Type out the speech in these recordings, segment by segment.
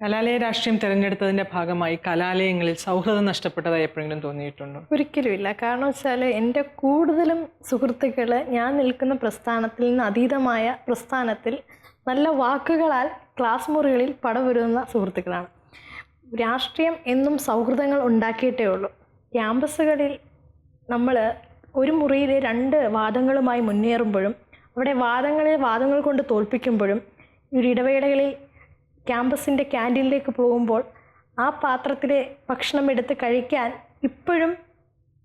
കലാലയ രാഷ്ട്രീയം തിരഞ്ഞെടുത്തതിന്റെ ഭാഗമായി കലാലയങ്ങളിൽ സൗഹൃദം നഷ്ടപ്പെട്ടതായി എപ്പോഴെങ്കിലും തോന്നിയിട്ടുണ്ടോ? ഒരിക്കലുമില്ല. കാരണം വെച്ചാൽ എൻ്റെ കൂടുതലും സുഹൃത്തുക്കൾ ഞാൻ നിൽക്കുന്ന പ്രസ്ഥാനത്തിൽ നിന്ന് അതീതമായ പ്രസ്ഥാനത്തിൽ നല്ല വാക്കുകളാൽ ക്ലാസ് മുറികളിൽ പടവരുന്ന സുഹൃത്തുക്കളാണ്. രാഷ്ട്രീയം എന്നും സൗഹൃദങ്ങൾ ഉണ്ടാക്കിയിട്ടേ ഉള്ളൂ. ക്യാമ്പസുകളിൽ നമ്മൾ ഒരു മുറിയിൽ 2 വാദങ്ങളുമായി മുന്നേറുമ്പോഴും അവിടെ വാദങ്ങൾ കൊണ്ട് തോൽപ്പിക്കുമ്പോഴും ഒരു ഇടവേളകളിൽ ക്യാമ്പസിൻ്റെ ക്യാൻറ്റീനിലേക്ക് പോകുമ്പോൾ ആ പാത്രത്തിലെ ഭക്ഷണം എടുത്ത് കഴിക്കാൻ ഇപ്പോഴും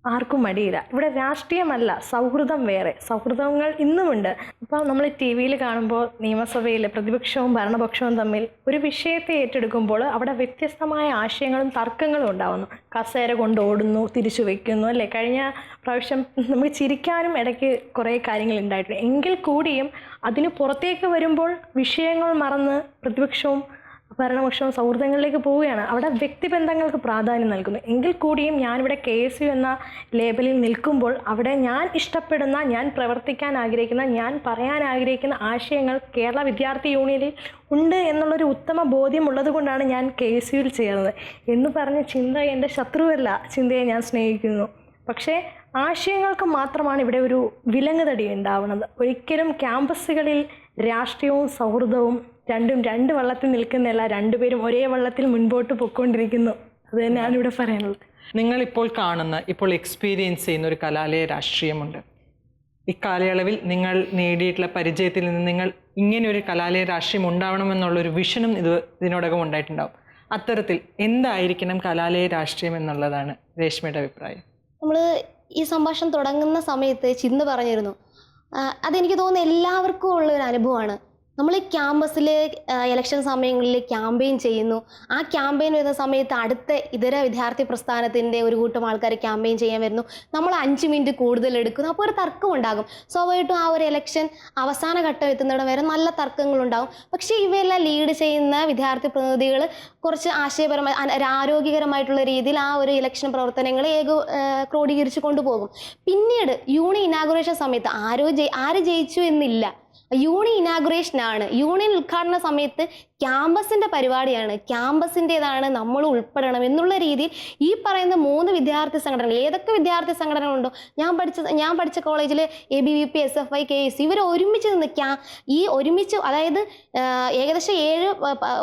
ആർക്കും മടിയില്ല. ഇവിടെ രാഷ്ട്രീയമല്ല, സൗഹൃദം വേറെ. സൗഹൃദങ്ങൾ ഇന്നുമുണ്ട്. ഇപ്പോൾ നമ്മൾ ടി വിയിൽ കാണുമ്പോൾ നിയമസഭയിൽ പ്രതിപക്ഷവും ഭരണപക്ഷവും തമ്മിൽ ഒരു വിഷയത്തെ ഏറ്റെടുക്കുമ്പോൾ അവിടെ വ്യത്യസ്തമായ ആശയങ്ങളും തർക്കങ്ങളും ഉണ്ടാകുന്നു. കസേര കൊണ്ട് ഓടുന്നു, തിരിച്ചു വയ്ക്കുന്നു, അല്ലേ? കഴിഞ്ഞ പ്രാവശ്യം നമുക്ക് ചിരിക്കാനും ഇടയ്ക്ക് കുറേ കാര്യങ്ങൾ ഉണ്ടായിട്ടുണ്ട്. എങ്കിൽ കൂടിയും അതിന് പുറത്തേക്ക് വരുമ്പോൾ വിഷയങ്ങൾ മറന്ന് പ്രതിപക്ഷവും ഭരണപക്ഷവും സൗഹൃദങ്ങളിലേക്ക് പോവുകയാണ്. അവിടെ വ്യക്തിബന്ധങ്ങൾക്ക് പ്രാധാന്യം നൽകുന്നു. എങ്കിൽ കൂടിയും ഞാനിവിടെ KSU എന്ന ലേബലിൽ നിൽക്കുമ്പോൾ അവിടെ ഞാൻ ഇഷ്ടപ്പെടുന്ന, ഞാൻ പ്രവർത്തിക്കാൻ ആഗ്രഹിക്കുന്ന, ഞാൻ പറയാൻ ആഗ്രഹിക്കുന്ന ആശയങ്ങൾ കേരള വിദ്യാർത്ഥി യൂണിയനിൽ ഉണ്ട് എന്നുള്ളൊരു ഉത്തമ ബോധ്യമുള്ളത് കൊണ്ടാണ് ഞാൻ KSUവിൽ ചേർന്നത്. എന്ന് പറഞ്ഞ് ചിന്ത എൻ്റെ ശത്രുവല്ല, ചിന്തയെ ഞാൻ സ്നേഹിക്കുന്നു. പക്ഷേ ആശയങ്ങൾക്ക് മാത്രമാണ് ഇവിടെ ഒരു വിലങ്ങുതടി ഉണ്ടാവുന്നത്. ഒരിക്കലും ക്യാമ്പസുകളിൽ രാഷ്ട്രീയവും സൗഹൃദവും രണ്ടും 2 വള്ളത്തിൽ നിൽക്കുന്നില്ല. 2 പേരും ഒരേ വള്ളത്തിൽ മുൻപോട്ട് പൊയ്ക്കൊണ്ടിരിക്കുന്നു. അത് തന്നെയാണ് ഇവിടെ പറയാനുള്ളത്. നിങ്ങളിപ്പോൾ കാണുന്ന, ഇപ്പോൾ എക്സ്പീരിയൻസ് ചെയ്യുന്ന ഒരു കലാലയ രാഷ്ട്രീയമുണ്ട്. ഇക്കാലയളവിൽ നിങ്ങൾ നേടിയിട്ടുള്ള പരിചയത്തിൽ നിന്ന് നിങ്ങൾ ഇങ്ങനെ ഒരു കലാലയ രാഷ്ട്രീയം ഉണ്ടാവണമെന്നുള്ളൊരു വിഷനും ഇതിനോടകം ഉണ്ടായിട്ടുണ്ടാവും. അത്തരത്തിൽ എന്തായിരിക്കണം കലാലയ രാഷ്ട്രീയം എന്നുള്ളതാണ് രേഷ്മയുടെ അഭിപ്രായം. നമ്മൾ ഈ സംഭാഷണം തുടങ്ങുന്ന സമയത്ത് ചിന്ത പറഞ്ഞിരുന്നു, അതെനിക്ക് തോന്നുന്നു എല്ലാവർക്കും ഉള്ളൊരു അനുഭവമാണ്. നമ്മൾ ക്യാമ്പസിൽ ഇലക്ഷൻ സമയങ്ങളിൽ ക്യാമ്പയിൻ ചെയ്യുന്നു. ആ ക്യാമ്പയിൻ വരുന്ന സമയത്ത് അടുത്ത ഇതര വിദ്യാർത്ഥി പ്രസ്ഥാനത്തിൻ്റെ ഒരു കൂട്ടം ആൾക്കാർ ക്യാമ്പയിൻ ചെയ്യാൻ വരുന്നു. നമ്മൾ 5 മിനിറ്റ് കൂടുതൽ എടുക്കുന്നു. അപ്പോൾ ഒരു തർക്കം ഉണ്ടാകും. സ്വാഭാവികമായിട്ടും ആ ഒരു ഇലക്ഷൻ അവസാന ഘട്ടം എത്തുന്നിടം വരെ നല്ല തർക്കങ്ങളുണ്ടാകും. പക്ഷേ ഇവയെല്ലാം ലീഡ് ചെയ്യുന്ന വിദ്യാർത്ഥി പ്രതിനിധികൾ കുറച്ച് ആശയപരമായി ആരോഗ്യകരമായിട്ടുള്ള രീതിയിൽ ആ ഒരു ഇലക്ഷൻ പ്രവർത്തനങ്ങളെ ക്രോഡീകരിച്ച് കൊണ്ടുപോകും. പിന്നീട് യൂണിയൻ ഇനാഗുറേഷൻ സമയത്ത് ആര് ജയിച്ചു എന്നില്ല. യൂണിയൻ ഇനാഗുറേഷനാണ്. യൂണിയൻ ഉദ്ഘാടന സമയത്ത് ക്യാമ്പസിൻ്റെ പരിപാടിയാണ്, ക്യാമ്പസിൻ്റേതാണ്, നമ്മൾ ഉൾപ്പെടണം എന്നുള്ള രീതിയിൽ ഈ പറയുന്ന 3 വിദ്യാർത്ഥി സംഘടനകൾ, ഏതൊക്കെ വിദ്യാർത്ഥി സംഘടനകളുണ്ടോ, ഞാൻ പഠിച്ച കോളേജിൽ ABVP, SFI, KSU ഇവർ ഒരുമിച്ച് നിന്ന് ഒരുമിച്ച്, അതായത് ഏകദേശം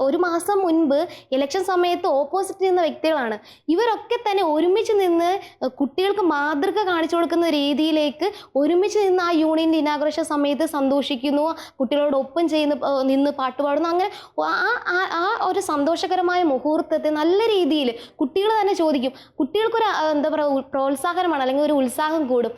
1 മാസം മുൻപ് ഇലക്ഷൻ സമയത്ത് ഓപ്പോസിറ്റ് നിന്ന വ്യക്തികളാണ്. ഇവരൊക്കെ തന്നെ ഒരുമിച്ച് നിന്ന് കുട്ടികൾക്ക് മാതൃക കാണിച്ചു കൊടുക്കുന്ന രീതിയിലേക്ക് ഒരുമിച്ച് നിന്ന് ആ യൂണിയൻ്റെ ഇനാഗുറേഷൻ സമയത്ത് സന്തോഷിക്കുന്നു, കുട്ടികളോടൊപ്പം നിന്ന് പാട്ടുപാടുന്നു. അങ്ങനെ ആ ഒരു സന്തോഷകരമായ മുഹൂർത്തത്തെ നല്ല രീതിയിൽ കുട്ടികൾ തന്നെ ചോദിക്കും. കുട്ടികൾക്കൊരു എന്താ പറയുക, പ്രോത്സാഹനമാണ്, അല്ലെങ്കിൽ ഒരു ഉത്സാഹം കൂടും.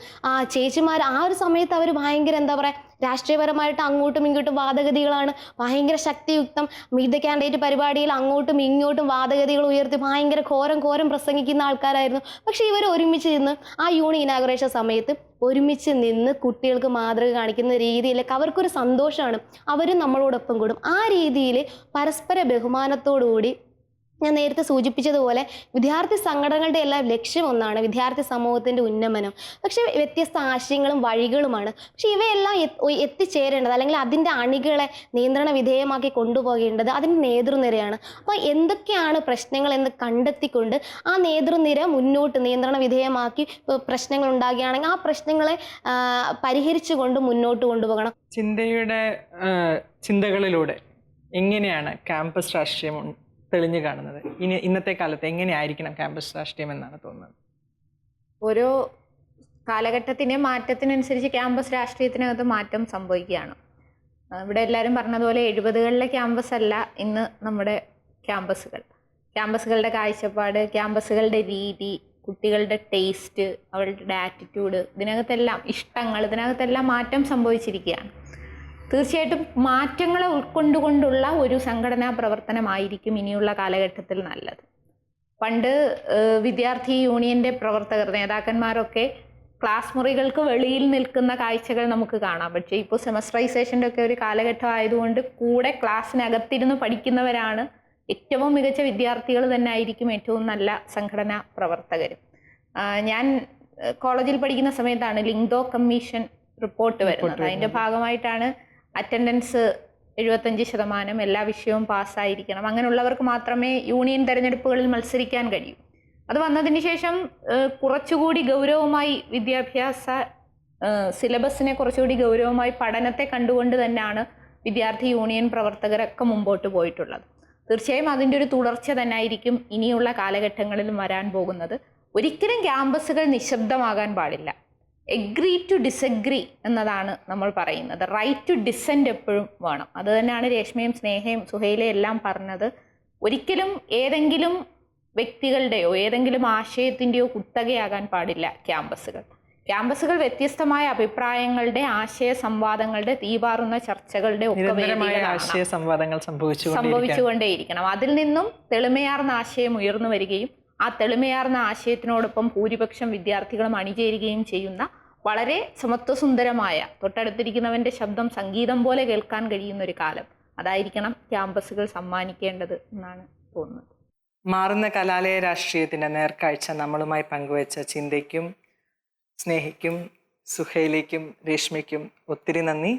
ചേച്ചിമാർ ആ ഒരു സമയത്ത് അവർ ഭയങ്കര എന്താ പറയുക, രാഷ്ട്രീയപരമായിട്ട് അങ്ങോട്ടും ഇങ്ങോട്ടും വാദഗതികളാണ്, ഭയങ്കര ശക്തിയുക്തം. മീറ്റ് ദ കാൻഡിഡേറ്റ് പരിപാടിയിൽ അങ്ങോട്ടും ഇങ്ങോട്ടും വാദഗതികൾ ഉയർത്തി ഭയങ്കര ഘോരം പ്രസംഗിക്കുന്ന ആൾക്കാരായിരുന്നു. പക്ഷെ ഇവർ ഒരുമിച്ച് നിന്ന് ആ യൂണിയൻ ഇനാഗുറേഷൻ സമയത്ത് ഒരുമിച്ച് നിന്ന് കുട്ടികൾക്ക് മാതൃക കാണിക്കുന്ന രീതിയിലേക്ക് അവർക്കൊരു സന്തോഷമാണ്. അവരും നമ്മളോടൊപ്പം കൂടും. ആ രീതിയിൽ പരസ്പര ബഹുമാനത്തോടുകൂടി ഞാൻ നേരത്തെ സൂചിപ്പിച്ചതുപോലെ വിദ്യാർത്ഥി സംഘടനകളുടെ എല്ലാം ലക്ഷ്യം ഒന്നാണ്, വിദ്യാർത്ഥി സമൂഹത്തിൻ്റെ ഉന്നമനം. പക്ഷേ വ്യത്യസ്ത ആശയങ്ങളും വഴികളുമാണ്. പക്ഷെ ഇവയെല്ലാം എത്തിച്ചേരേണ്ടത്, അല്ലെങ്കിൽ അതിൻ്റെ അണികളെ നിയന്ത്രണ വിധേയമാക്കി കൊണ്ടുപോകേണ്ടത് അതിൻ്റെ നേതൃനിരയാണ്. അപ്പോൾ എന്തൊക്കെയാണ് പ്രശ്നങ്ങൾ എന്ന് കണ്ടെത്തിക്കൊണ്ട് ആ നേതൃനിര മുന്നോട്ട് നിയന്ത്രണ വിധേയമാക്കി പ്രശ്നങ്ങൾ ഉണ്ടാകുകയാണെങ്കിൽ ആ പ്രശ്നങ്ങളെ പരിഹരിച്ചുകൊണ്ട് മുന്നോട്ട് കൊണ്ടുപോകണം. ചിന്തകളിലൂടെ എങ്ങനെയാണ് ക്യാമ്പസ് രാഷ്ട്രീയം തെളിഞ്ഞു കാണുന്നത്? ഇന്നത്തെ കാലത്ത് എങ്ങനെയായിരിക്കണം ക്യാമ്പസ് രാഷ്ട്രീയം എന്നാണ് തോന്നുന്നത്? ഓരോ കാലഘട്ടത്തിൻ്റെ മാറ്റത്തിനനുസരിച്ച് ക്യാമ്പസ് രാഷ്ട്രീയത്തിനകത്ത് മാറ്റം സംഭവിക്കുകയാണ്. ഇവിടെ എല്ലാവരും പറഞ്ഞതുപോലെ 70കളിലെ ക്യാമ്പസ് അല്ല ഇന്ന് നമ്മുടെ ക്യാമ്പസുകളുടെ കാഴ്ചപ്പാട്, ക്യാമ്പസുകളുടെ രീതി, കുട്ടികളുടെ ടേസ്റ്റ്, അവരുടെ ആറ്റിറ്റ്യൂഡ്, ഇതിനകത്തെല്ലാം മാറ്റം സംഭവിച്ചിരിക്കുകയാണ്. തീർച്ചയായിട്ടും മാറ്റങ്ങളെ ഉൾക്കൊണ്ടുകൊണ്ടുള്ള ഒരു സംഘടനാ പ്രവർത്തനമായിരിക്കും ഇനിയുള്ള കാലഘട്ടത്തിൽ നല്ലത്. പണ്ട് വിദ്യാർത്ഥി യൂണിയൻ്റെ നേതാക്കന്മാരൊക്കെ ക്ലാസ് മുറികൾക്ക് വെളിയിൽ നിൽക്കുന്ന കാഴ്ചകൾ നമുക്ക് കാണാം. പക്ഷേ ഇപ്പോൾ സെമസ്റ്ററൈസേഷൻ്റെ ഒക്കെ ഒരു കാലഘട്ടം ആയതുകൊണ്ട് കൂടെ ക്ലാസ്സിനകത്തിരുന്ന് പഠിക്കുന്നവരാണ് ഏറ്റവും മികച്ച വിദ്യാർത്ഥികൾ തന്നെ ആയിരിക്കും ഏറ്റവും നല്ല സംഘടനാ പ്രവർത്തകരും. ഞാൻ കോളേജിൽ പഠിക്കുന്ന സമയത്താണ് ലിങ്ഡോ കമ്മീഷൻ റിപ്പോർട്ട് വരുന്നത്. അതിൻ്റെ ഭാഗമായിട്ടാണ് അറ്റൻഡൻസ് 75% എല്ലാ വിഷയവും പാസ്സായിരിക്കണം. അങ്ങനെയുള്ളവർക്ക് മാത്രമേ യൂണിയൻ തെരഞ്ഞെടുപ്പുകളിൽ മത്സരിക്കാൻ കഴിയൂ. അത് വന്നതിന് ശേഷം കുറച്ചുകൂടി ഗൗരവമായി വിദ്യാഭ്യാസ സിലബസിനെ കുറച്ചുകൂടി ഗൗരവമായി പഠനത്തെ കണ്ടുകൊണ്ട് തന്നെയാണ് വിദ്യാർത്ഥി യൂണിയൻ പ്രവർത്തകരൊക്കെ മുമ്പോട്ട് പോയിട്ടുള്ളത്. തീർച്ചയായും അതിൻ്റെ ഒരു തുടർച്ച തന്നെ ആയിരിക്കും ഇനിയുള്ള കാലഘട്ടങ്ങളിലും വരാൻ പോകുന്നത്. ഒരിക്കലും ക്യാമ്പസുകൾ നിശബ്ദമാകാൻ പാടില്ല. എഗ്രി ടു ഡിസഗ്രി എന്നതാണ് നമ്മൾ പറയുന്നത്. റൈറ്റ് ടു ഡിസെൻറ്റ് എപ്പോഴും വേണം. അത് തന്നെയാണ് രേഷ്മയും സ്നേഹയും സുഹൈലയും എല്ലാം പറഞ്ഞത്. ഒരിക്കലും ഏതെങ്കിലും വ്യക്തികളുടെയോ ഏതെങ്കിലും ആശയത്തിൻ്റെയോ കുത്തകയാകാൻ പാടില്ല ക്യാമ്പസുകൾ. ക്യാമ്പസുകൾ വ്യത്യസ്തമായ അഭിപ്രായങ്ങളുടെ, ആശയ സംവാദങ്ങളുടെ, തീപാറുന്ന ചർച്ചകളുടെ ഒക്കെ ആശയ സംവാദങ്ങൾ സംഭവിച്ചുകൊണ്ടേയിരിക്കണം. അതിൽ നിന്നും തെളിമയാർന്ന ആശയം ഉയർന്നു വരികയും ആ തെളിമയാർന്ന ആശയത്തിനോടൊപ്പം ഭൂരിപക്ഷം വിദ്യാർത്ഥികളും അണിചേരുകയും ചെയ്യുന്ന വളരെ സമത്വസുന്ദരമായ, തൊട്ടടുത്തിരിക്കുന്നവൻ്റെ ശബ്ദം സംഗീതം പോലെ കേൾക്കാൻ കഴിയുന്ന ഒരു കാലം അതായിരിക്കണം ക്യാമ്പസുകൾ സമ്മാനിക്കേണ്ടത് എന്നാണ് തോന്നുന്നത്. മാറുന്ന കലാലയ രാഷ്ട്രീയത്തിൻ്റെ നേർക്കാഴ്ച നമ്മളുമായി പങ്കുവച്ച ചിന്തയ്ക്കും സ്നേഹിക്കും സുഹൈലയ്ക്കും രേഷ്മയ്ക്കും ഒത്തിരി നന്ദി.